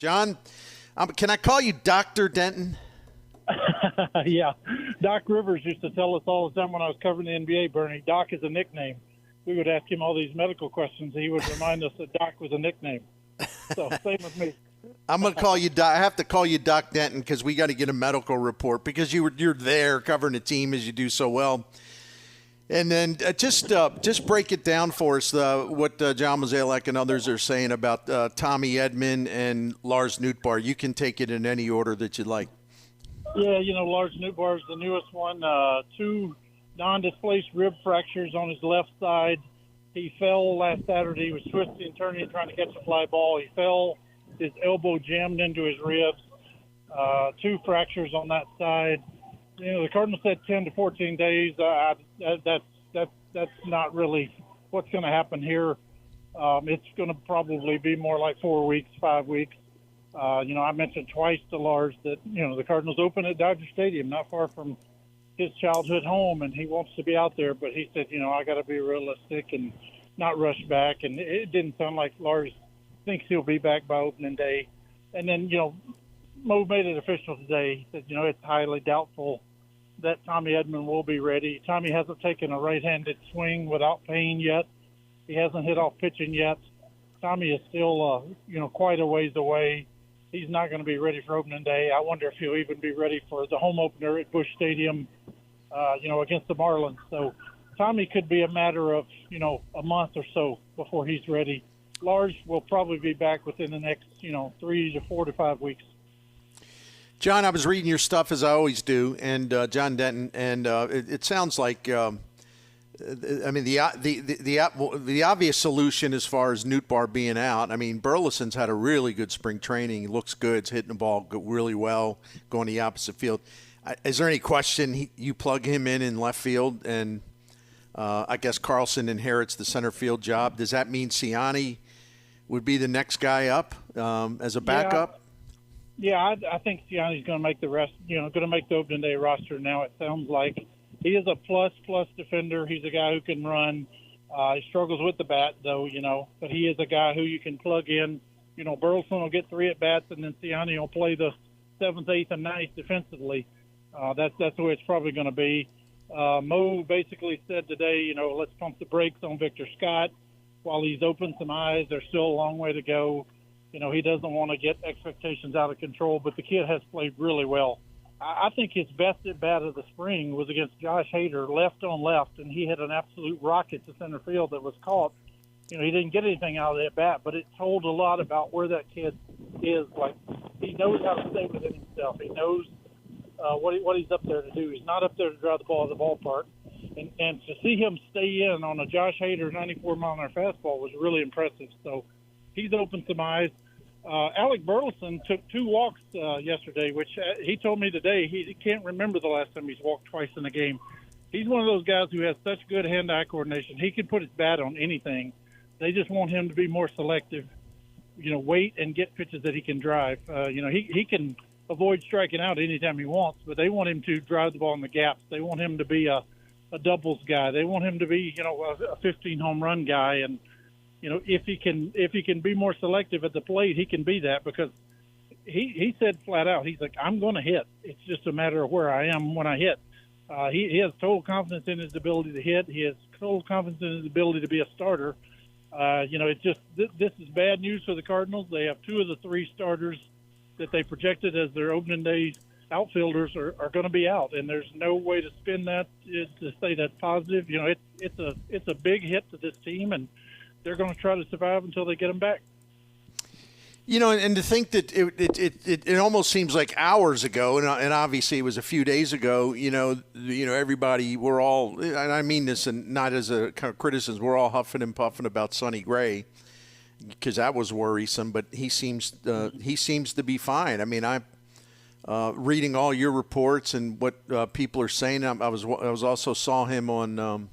John, can I call you Dr. Denton? Yeah. Doc Rivers used to tell us all the time when I was covering the NBA, Bernie, Doc is a nickname. We would ask him all these medical questions. He would remind us that Doc was a nickname. So same with me. I'm going to call you Doc. I have to call you Doc Denton because we got to get a medical report because you're there covering the team as you do so well. And then just break it down for us, what John Mozeliak and others are saying about Tommy Edman and Lars Nootbaar. You can take it in any order that you'd like. Yeah, Lars Nootbaar is the newest one. 2 non-displaced rib fractures on his left side. He fell last Saturday. He was twisting and turning, trying to catch a fly ball. He fell. His elbow jammed into his ribs. 2 fractures on that side. The Cardinals said 10 to 14 days. That's not really what's going to happen here. It's going to probably be more like 4 weeks, 5 weeks. I mentioned twice to Lars that, the Cardinals open at Dodger Stadium, not far from his childhood home, and he wants to be out there. But he said, I got to be realistic and not rush back. And it didn't sound like Lars thinks he'll be back by opening day. And then, Mo made it official today. He said, it's highly doubtful that Tommy Edman will be ready. Tommy hasn't taken a right-handed swing without pain yet. He hasn't hit off pitching yet. Tommy is still, quite a ways away. He's not going to be ready for opening day. I wonder if he'll even be ready for the home opener at Busch Stadium, against the Marlins. So Tommy could be a matter of, a month or so before he's ready. Lars will probably be back within the next, 3 to 4 to 5 weeks. John, I was reading your stuff as I always do, and John Denton, and it sounds like, the obvious solution as far as Nootbaar being out. Burleson's had a really good spring training. He looks good. He's hitting the ball really well, going the opposite field. Is there any question you plug him in left field, and I guess Carlson inherits the center field job? Does that mean Ciani would be the next guy up as a backup? Yeah, I think Ciani's going to make the rest. Going to make the opening day roster now. It sounds like he is a plus defender. He's a guy who can run. He struggles with the bat, though. But he is a guy who you can plug in. Burleson will get 3 at bats, and then Ciani will play the 7th, 8th, and 9th defensively. That's the way it's probably going to be. Mo basically said today, let's pump the brakes on Victor Scott while he's opened some eyes. There's still a long way to go. He doesn't want to get expectations out of control, but the kid has played really well. I think his best at bat of the spring was against Josh Hader, left on left, and he hit an absolute rocket to center field that was caught. He didn't get anything out of that bat, but it told a lot about where that kid is. Like, he knows how to stay within himself. He knows what he's up there to do. He's not up there to drive the ball to the ballpark. And to see him stay in on a Josh Hader 94-mile-an-hour fastball was really impressive. So he's opened some eyes. Alec Burleson took 2 walks yesterday, which he told me today he can't remember the last time he's walked twice in a game. He's one of those guys who has such good hand-eye coordination. He can put his bat on anything. They just want him to be more selective, wait and get pitches that he can drive. He can avoid striking out anytime he wants, but they want him to drive the ball in the gaps. They want him to be a doubles guy. They want him to be, a 15-home run guy. And, if he can be more selective at the plate, he can be that, because he said flat out, he's like, I'm going to hit. It's just a matter of where I am when I hit. He has total confidence in his ability to hit. He has total confidence in his ability to be a starter. It's just this is bad news for the Cardinals. They have 2 of the 3 starters that they projected as their opening day outfielders are going to be out, and there's no way to spin that to say that's positive. It's a big hit to this team, and they're going to try to survive until they get them back. And to think that it almost seems like hours ago, and obviously it was a few days ago. Everybody, we're all, and I mean this, and not as a kind of criticism, we're all huffing and puffing about Sonny Gray because that was worrisome. But he seems to be fine. I'm reading all your reports and what people are saying. I was also saw him on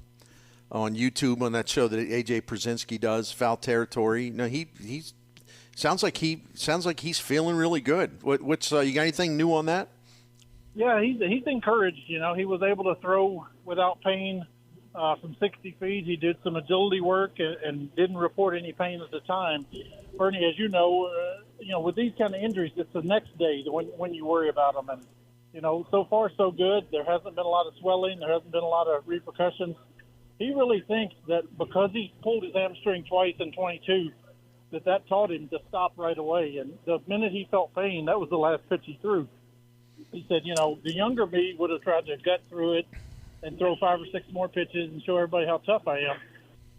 YouTube on that show that AJ Przinsky does, Foul Territory. He's sounds like he's feeling really good. What's you got anything new on that? Yeah, he's encouraged. He was able to throw without pain from 60 feet. He did some agility work and didn't report any pain at the time. Bernie, as you know, with these kind of injuries, it's the next day when you worry about them. And, so far so good. There hasn't been a lot of swelling. There hasn't been a lot of repercussions. He really thinks that because he pulled his hamstring twice in 22, that taught him to stop right away. And the minute he felt pain, that was the last pitch he threw. He said, the younger me would have tried to gut through it and throw 5 or 6 more pitches and show everybody how tough I am.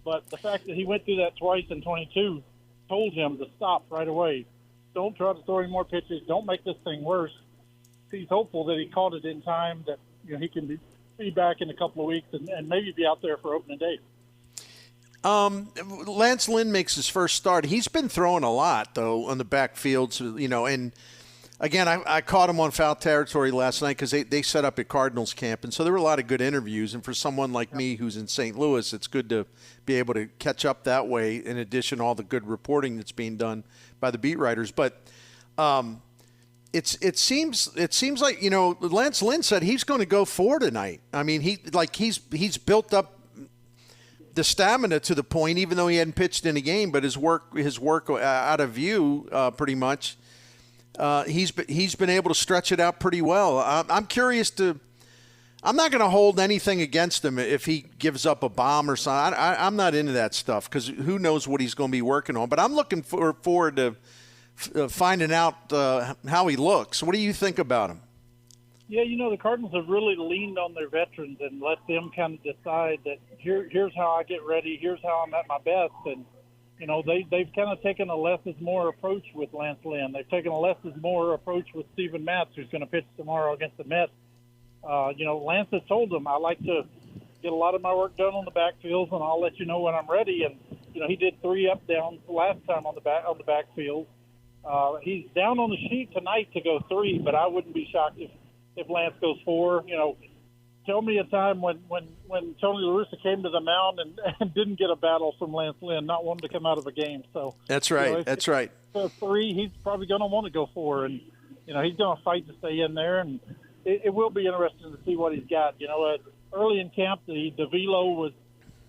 But the fact that he went through that twice in 22 told him to stop right away. Don't try to throw any more pitches. Don't make this thing worse. He's hopeful that he caught it in time, that he can be back in a couple of weeks and maybe be out there for opening day. Lance Lynn makes his first start. He's been throwing a lot, though, on the backfield. So, and again, I caught him on foul territory last night because they set up at Cardinals camp, and so there were a lot of good interviews. And for someone like me who's in St. Louis, it's good to be able to catch up that way. In addition to all the good reporting that's being done by the beat writers, but it seems like Lance Lynn said he's going to go 4 tonight. I mean, he's built up the stamina to the point, even though he hadn't pitched in a game, but his work out of view pretty much. He's been able to stretch it out pretty well. I'm curious to. I'm not going to hold anything against him if he gives up a bomb or something. I'm not into that stuff because who knows what he's going to be working on. But I'm looking forward to finding out how he looks. What do you think about him? Yeah, the Cardinals have really leaned on their veterans and let them kind of decide that here's how I get ready, here's how I'm at my best. And, they've kind of taken a less is more approach with Lance Lynn. They've taken a less is more approach with Steven Matz, who's going to pitch tomorrow against the Mets. Lance has told them, I like to get a lot of my work done on the backfields, and I'll let you know when I'm ready. And, he did 3 up-downs last time on the backfield. He's down on the sheet tonight to go 3, but I wouldn't be shocked if Lance goes 4. Tell me a time when Tony La Russa came to the mound and didn't get a battle from Lance Lynn, not wanting to come out of a game. So that's right. That's right. So 3, he's probably going to want to go 4, and he's going to fight to stay in there. And it will be interesting to see what he's got. Early in camp, the velo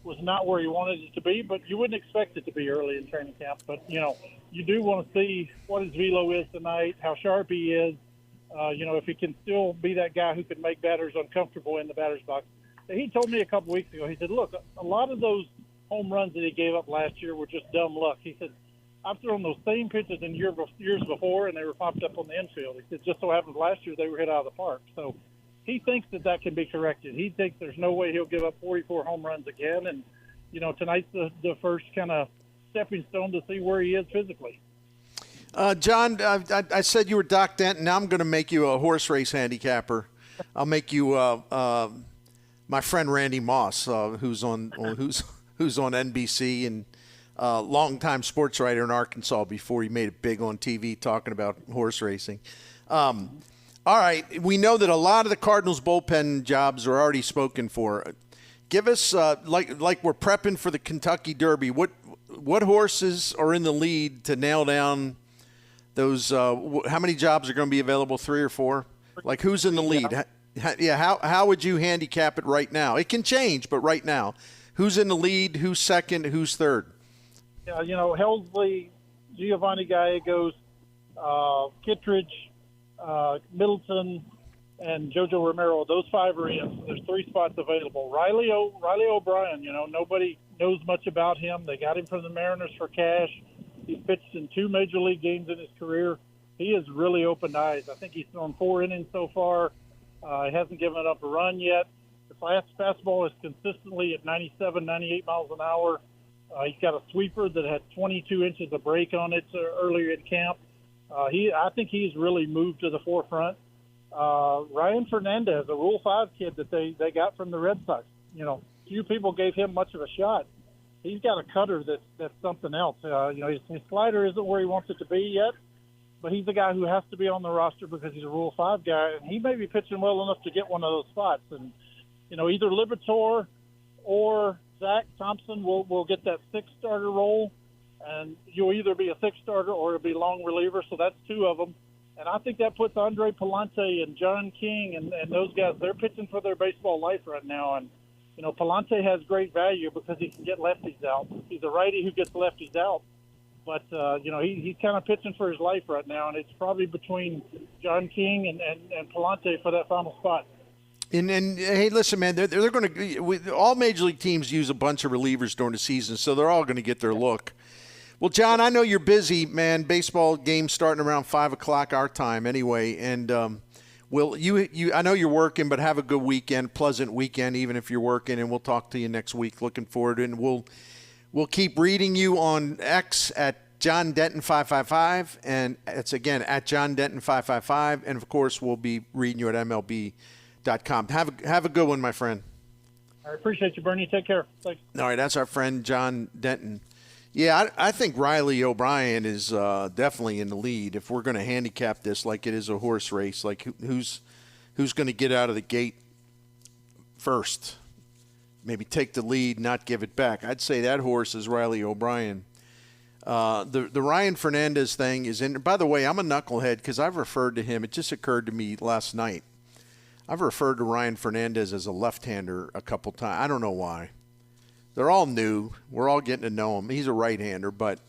was not where he wanted it to be, but you wouldn't expect it to be early in training camp. But you do want to see what his velo is tonight, how sharp he is. If he can still be that guy who can make batters uncomfortable in the batter's box. He told me a couple weeks ago, he said, look, a lot of those home runs that he gave up last year were just dumb luck. He said, I've thrown those same pitches in years before, and they were popped up on the infield. He said, just so happens last year they were hit out of the park. So he thinks that can be corrected. He thinks there's no way he'll give up 44 home runs again. And, tonight's the first kind of stepping stone to see where he is physically. John, I said you were Doc Denton. Now I'm going to make you a horse race handicapper. I'll make you my friend Randy Moss, who's on NBC and longtime sports writer in Arkansas before he made it big on TV talking about horse racing. All right, we know that a lot of the Cardinals bullpen jobs are already spoken for. Give us like we're prepping for the Kentucky Derby. What horses are in the lead to nail down those? How many jobs are going to be available? 3 or 4? Like who's in the lead? Yeah. How would you handicap it right now? It can change, but right now, who's in the lead? Who's second? Who's third? Yeah, Helsley, Giovanni Gallegos, Kittredge, Middleton, and JoJo Romero. Those 5 are in. There's 3 spots available. Riley O'Brien, nobody knows much about him. They got him from the Mariners for cash. He's pitched in 2 major league games in his career. He has really opened eyes. I think he's thrown 4 innings so far. He hasn't given up a run yet. The fastball is consistently at 97, 98 miles an hour. He's got a sweeper that had 22 inches of break on it earlier in camp. I think he's really moved to the forefront. Ryan Fernandez, a Rule 5 kid that they got from the Red Sox. Few people gave him much of a shot. He's got a cutter that's something else. His slider isn't where he wants it to be yet, but he's the guy who has to be on the roster because he's a Rule 5 guy, and he may be pitching well enough to get one of those spots. And, either Liberatore or Zach Thompson will get that 6-starter role, and you'll either be a 6-starter or it'll be long reliever, so that's 2 of them. And I think that puts Andre Palante and John King and those guys, they're pitching for their baseball life right now. And, Palante has great value because he can get lefties out. He's a righty who gets lefties out. But, he's kind of pitching for his life right now, and it's probably between John King and Palante for that final spot. And hey, listen, man, they're going to – all Major League teams use a bunch of relievers during the season, so they're all going to get their look. Well, John, I know you're busy, man. Baseball game's starting around 5 o'clock our time anyway, and I know you're working, but have a good weekend, pleasant weekend, even if you're working, and we'll talk to you next week. Looking forward to it, and we'll keep reading you on X at John Denton 555, and it's again at John Denton 555, and of course we'll be reading you at MLB.com. Have a good one, my friend. I appreciate you, Bernie. Take care. Thanks. All right, that's our friend John Denton. Yeah, I think Riley O'Brien is definitely in the lead. If we're going to handicap this like it is a horse race, like who's going to get out of the gate first? Maybe take the lead, not give it back. I'd say that horse is Riley O'Brien. The Ryan Fernandez thing is in. By the way, I'm a knucklehead because I've referred to him. It just occurred to me last night. I've referred to Ryan Fernandez as a left-hander a couple times. I don't know why. They're all new. We're all getting to know him. He's a right-hander, but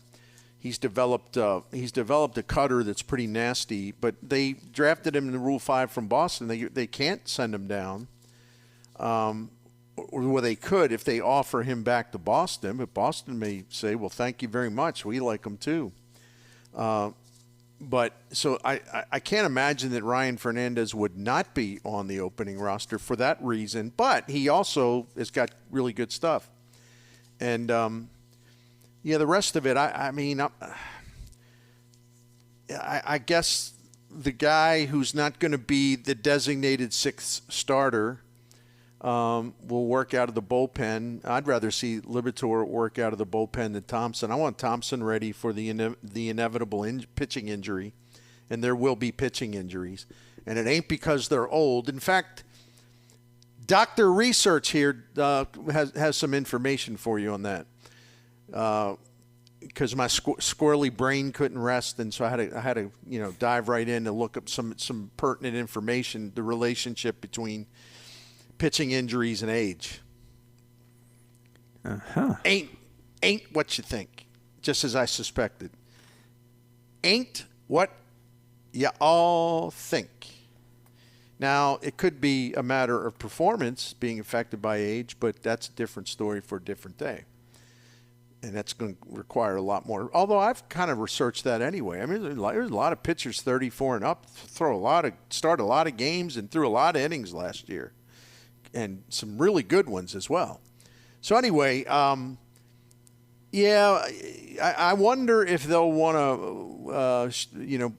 he's developed a cutter that's pretty nasty. But they drafted him in the Rule 5 from Boston. They can't send him down. Or they could if they offer him back to Boston. But Boston may say, well, thank you very much. We like him too. But so I can't imagine that Ryan Fernandez would not be on the opening roster for that reason. But he also has got really good stuff. And, the rest of it, I guess the guy who's not going to be the designated sixth starter will work out of the bullpen. I'd rather see Liberatore work out of the bullpen than Thompson. I want Thompson ready for the inevitable pitching injury, and there will be pitching injuries. And it ain't because they're old. In fact, Dr. Research here has some information for you on that because my squirrely brain couldn't rest, and so I had to dive right in to look up some pertinent information, the relationship between pitching injuries and age. Ain't what you think, just as I suspected. Ain't what you all think. Now, it could be a matter of performance being affected by age, but that's a different story for a different day. And that's going to require a lot more. Although I've kind of researched that anyway. I mean, there's a lot of pitchers 34 and up, start a lot of games and threw a lot of innings last year. And some really good ones as well. So anyway, I wonder if they'll want to,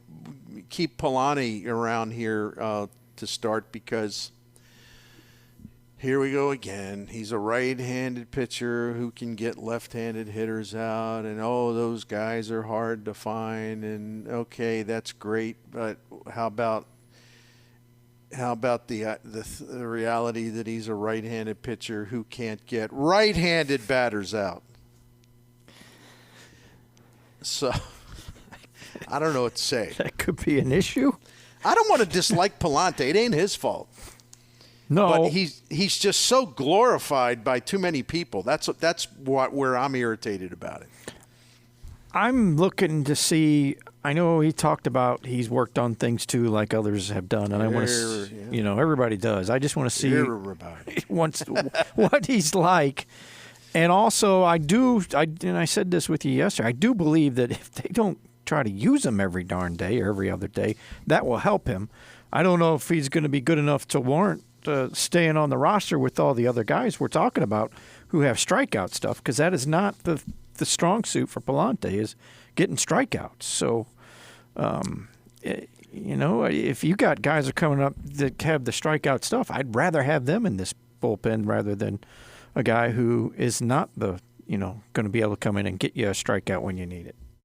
keep Palante around here to start because here we go again. He's a right-handed pitcher who can get left-handed hitters out, and those guys are hard to find. And okay, that's great, but how about the reality that he's a right-handed pitcher who can't get right-handed batters out? So I don't know what to say. That could be an issue. I don't want to dislike Palante. It ain't his fault. No, but he's just so glorified by too many people. That's where I'm irritated about it. I'm looking to see. I know he talked about he's worked on things too, like others have done, and I want to, everybody does. I just want to see what he's like, and also and I said this with you yesterday. I do believe that if they don't try to use him every darn day or every other day, that will help him. I don't know if he's going to be good enough to warrant staying on the roster with all the other guys we're talking about who have strikeout stuff, because that is not the strong suit for Palante, is getting strikeouts. So, if you got guys that are coming up that have the strikeout stuff, I'd rather have them in this bullpen rather than a guy who is not going to be able to come in and get you a strikeout when you need it.